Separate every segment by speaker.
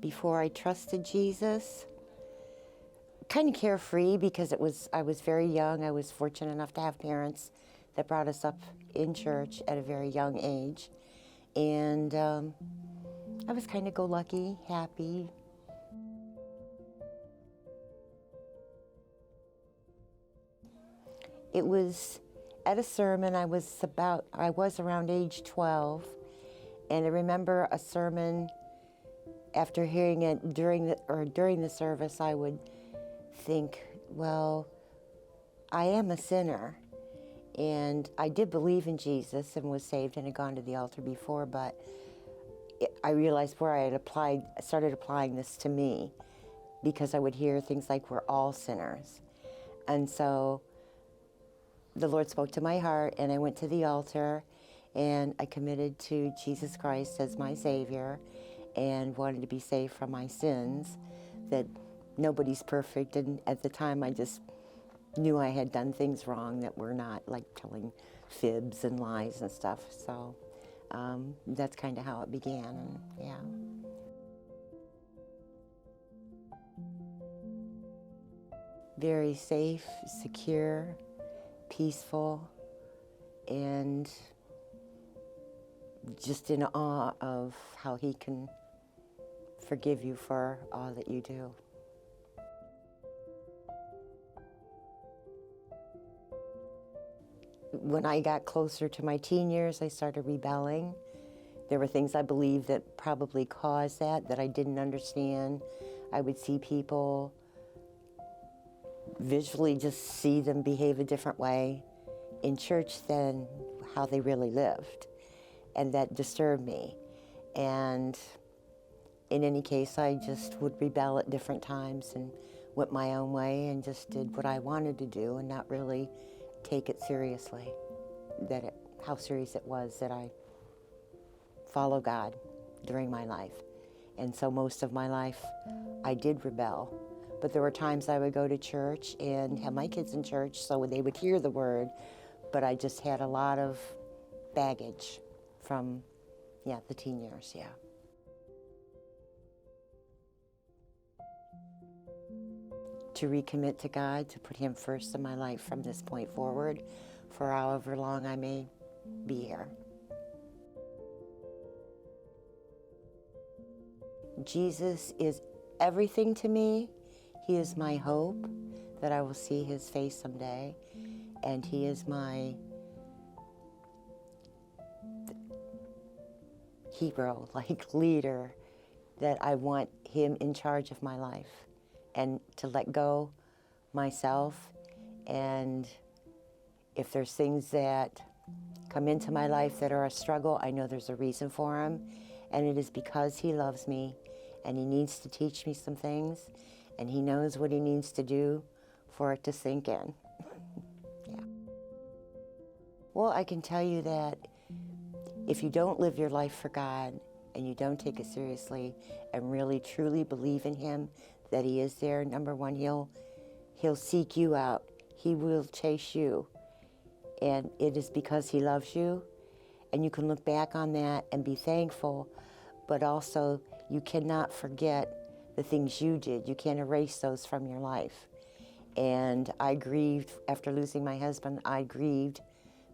Speaker 1: before I trusted Jesus. Kind of carefree because I was very young. I was fortunate enough to have parents that brought us up in church at a very young age. And I was kind of go-lucky, happy. It was at a sermon. I was around age 12, and I remember a sermon. After hearing it during the service, I would think, well, I am a sinner, and I did believe in Jesus and was saved and had gone to the altar before, but I realized where I had started applying this to me, because I would hear things like, we're all sinners. And so the Lord spoke to my heart, and I went to the altar, and I committed to Jesus Christ as my Savior, and wanted to be saved from my sins, that nobody's perfect, and at the time I just knew I had done things wrong that were not, like telling fibs and lies and stuff. So that's kind of how it began, and yeah. Very safe, secure, peaceful, and just in awe of how He can forgive you for all that you do. When I got closer to my teen years, I started rebelling. There were things I believed that probably caused that I didn't understand. I would see people, visually just see them behave a different way in church than how they really lived. And that disturbed me. And in any case, I just would rebel at different times and went my own way and just did what I wanted to do and not really take it seriously, how serious it was that I follow God during my life. And so most of my life, I did rebel. But there were times I would go to church and have my kids in church so they would hear the word, but I just had a lot of baggage from, the teen years, yeah. To recommit to God, to put Him first in my life from this point forward, for however long I may be here. Jesus is everything to me. He is my hope that I will see His face someday, and He is my hero, like leader, that I want Him in charge of my life, and to let go myself. And if there's things that come into my life that are a struggle, I know there's a reason for them, and it is because He loves me, and He needs to teach me some things, and He knows what He needs to do for it to sink in. Yeah. Well, I can tell you that if you don't live your life for God, and you don't take it seriously and really truly believe in Him, that He is there, number one, He'll seek you out. He will chase you. And it is because He loves you. And you can look back on that and be thankful, but also you cannot forget the things you did. You can't erase those from your life. And I grieved, after losing my husband, I grieved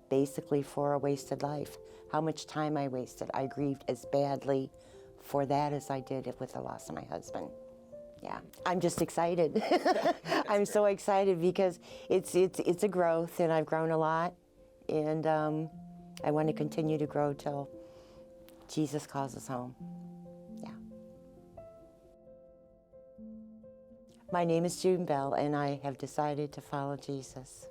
Speaker 1: basically for a wasted life. How much time I wasted. I grieved as badly for that as I did with the loss of my husband. Yeah, I'm just excited. I'm so excited because it's a growth, and I've grown a lot, and I want to continue to grow till Jesus calls us home. Yeah. My name is June Bell, and I have decided to follow Jesus.